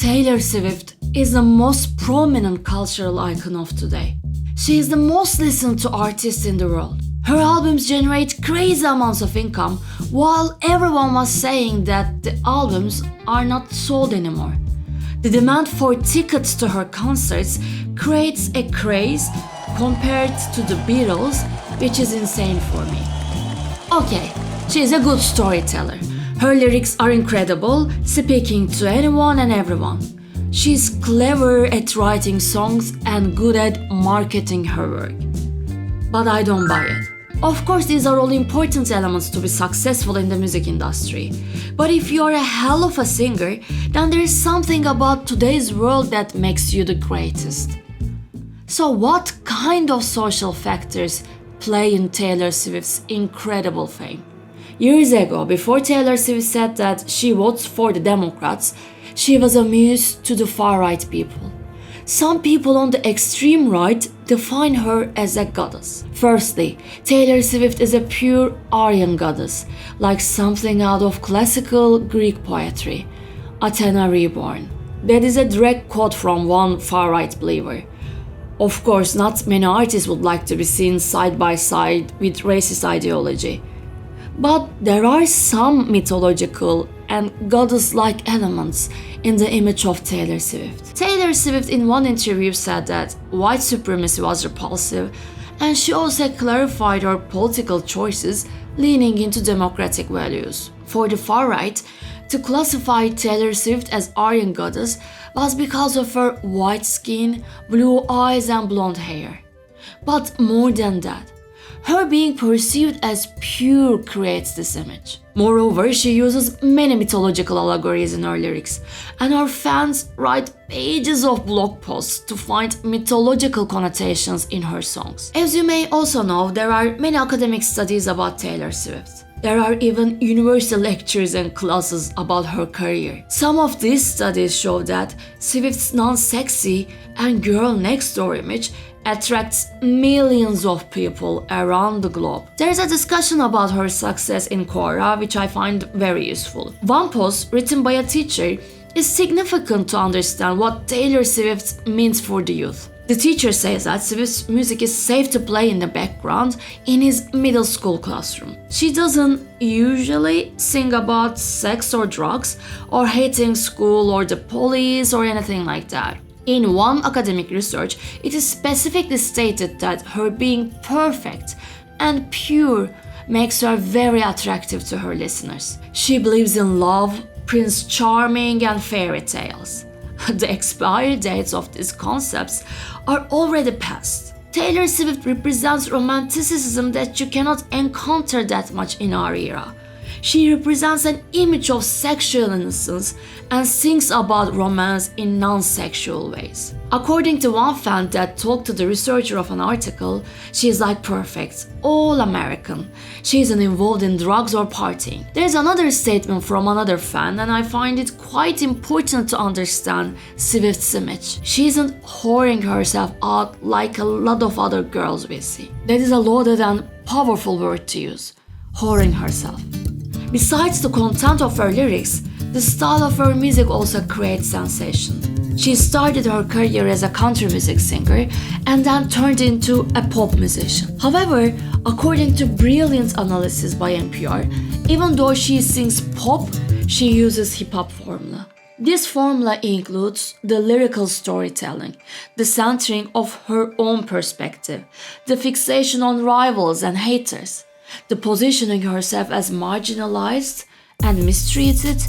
Taylor Swift is the most prominent cultural icon of today. She is the most listened to artist in the world. Her albums generate crazy amounts of income, while everyone was saying that the albums are not sold anymore. The demand for tickets to her concerts creates a craze compared to the Beatles, which is insane for me. Okay, she is a good storyteller. Her lyrics are incredible, speaking to anyone and everyone. She's clever at writing songs and good at marketing her work. But I don't buy it. Of course, these are all important elements to be successful in the music industry. But if you're a hell of a singer, then there's something about today's world that makes you the greatest. So what kind of social factors play in Taylor Swift's incredible fame? Years ago, before Taylor Swift said that she votes for the Democrats, she was a muse to the far-right people. Some people on the extreme right define her as a goddess. Firstly, Taylor Swift is a pure Aryan goddess, like something out of classical Greek poetry, Athena reborn. That is a direct quote from one far-right believer. Of course, not many artists would like to be seen side by side with racist ideology. But there are some mythological and goddess-like elements in the image of Taylor Swift. Taylor Swift in one interview said that white supremacy was repulsive, and she also clarified her political choices leaning into democratic values. For the far right, to classify Taylor Swift as Aryan goddess was because of her white skin, blue eyes and blonde hair. But more than that, her being perceived as pure creates this image. Moreover, she uses many mythological allegories in her lyrics, and her fans write pages of blog posts to find mythological connotations in her songs. As you may also know, there are many academic studies about Taylor Swift. There are even university lectures and classes about her career. Some of these studies show that Swift's non-sexy and girl next door image attracts millions of people around the globe. There's a discussion about her success in Quora, which I find very useful. One post written by a teacher is significant to understand what Taylor Swift means for the youth. The teacher says that Swift's music is safe to play in the background in his middle school classroom. She doesn't usually sing about sex or drugs or hating school or the police or anything like that. In one academic research, it is specifically stated that her being perfect and pure makes her very attractive to her listeners. She believes in love, Prince Charming, and fairy tales. The expiry dates of these concepts are already past. Taylor Swift represents romanticism that you cannot encounter that much in our era. She represents an image of sexual innocence and sings about romance in non-sexual ways. According to one fan that talked to the researcher of an article, she is like perfect, all American. She isn't involved in drugs or partying. There's another statement from another fan, and I find it quite important to understand Swift's image. She isn't whoring herself out like a lot of other girls we see. That is a loaded and powerful word to use, whoring herself. Besides the content of her lyrics, the style of her music also creates sensation. She started her career as a country music singer and then turned into a pop musician. However, according to brilliant analysis by NPR, even though she sings pop, she uses hip-hop formula. This formula includes the lyrical storytelling, the centering of her own perspective, the fixation on rivals and haters, the positioning herself as marginalized and mistreated,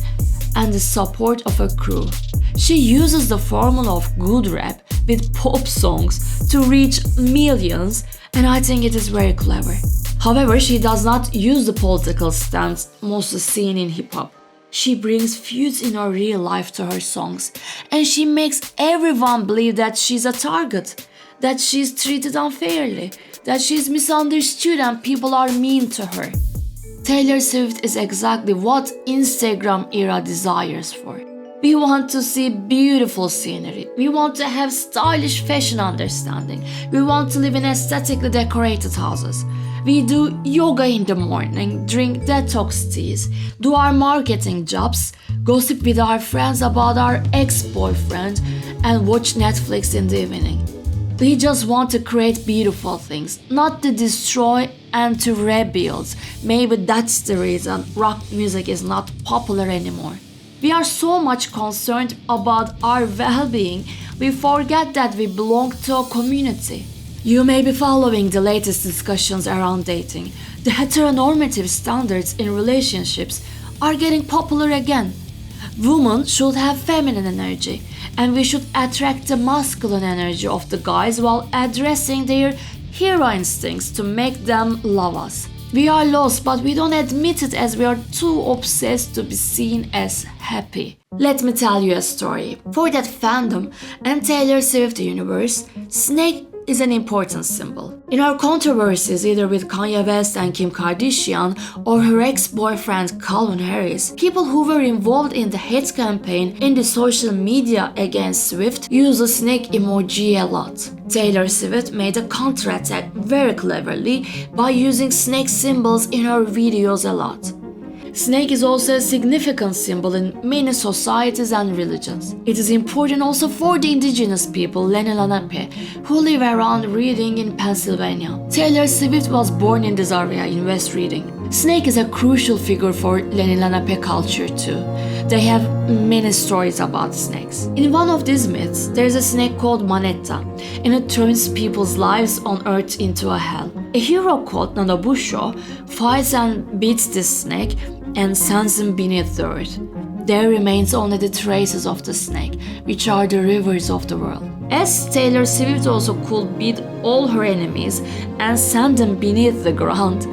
and the support of a crew. She uses the formula of good rap with pop songs to reach millions, and I think it is very clever. However, she does not use the political stance mostly seen in hip-hop. She brings feuds in her real life to her songs, and she makes everyone believe that she's a target, that she's treated unfairly, that she's misunderstood and people are mean to her. Taylor Swift is exactly what Instagram era desires for. We want to see beautiful scenery. We want to have stylish fashion understanding. We want to live in aesthetically decorated houses. We do yoga in the morning, drink detox teas, do our marketing jobs, gossip with our friends about our ex-boyfriend, and watch Netflix in the evening. We just want to create beautiful things, not to destroy and to rebuild. Maybe that's the reason rock music is not popular anymore. We are so much concerned about our well-being, we forget that we belong to a community. You may be following the latest discussions around dating. The heteronormative standards in relationships are getting popular again. Women should have feminine energy, and we should attract the masculine energy of the guys while addressing their hero instincts to make them love us. We are lost, but we don't admit it as we are too obsessed to be seen as happy. Let me tell you a story. For that fandom and Taylor Swift universe, Snake is an important symbol. In our controversies either with Kanye West and Kim Kardashian or her ex-boyfriend Calvin Harris, people who were involved in the hate campaign in the social media against Swift use a snake emoji a lot. Taylor Swift made a counterattack very cleverly by using snake symbols in her videos a lot. Snake is also a significant symbol in many societies and religions. It is important also for the indigenous people Lenni Lenape, who live around Reading in Pennsylvania. Taylor Swift was born in this area in West Reading. Snake is a crucial figure for Lenni Lenape culture too. They have many stories about snakes. In one of these myths, there is a snake called Manetta, and it turns people's lives on earth into a hell. A hero called Nanabusho fights and beats this snake and sends him beneath the earth. There remains only the traces of the snake, which are the rivers of the world. As Taylor Swift also could beat all her enemies and send them beneath the ground,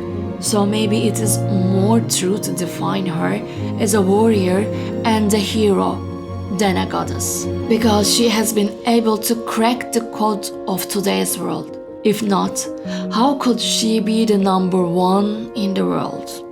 so maybe it is more true to define her as a warrior and a hero than a goddess, because she has been able to crack the code of today's world. If not, how could she be the number one in the world?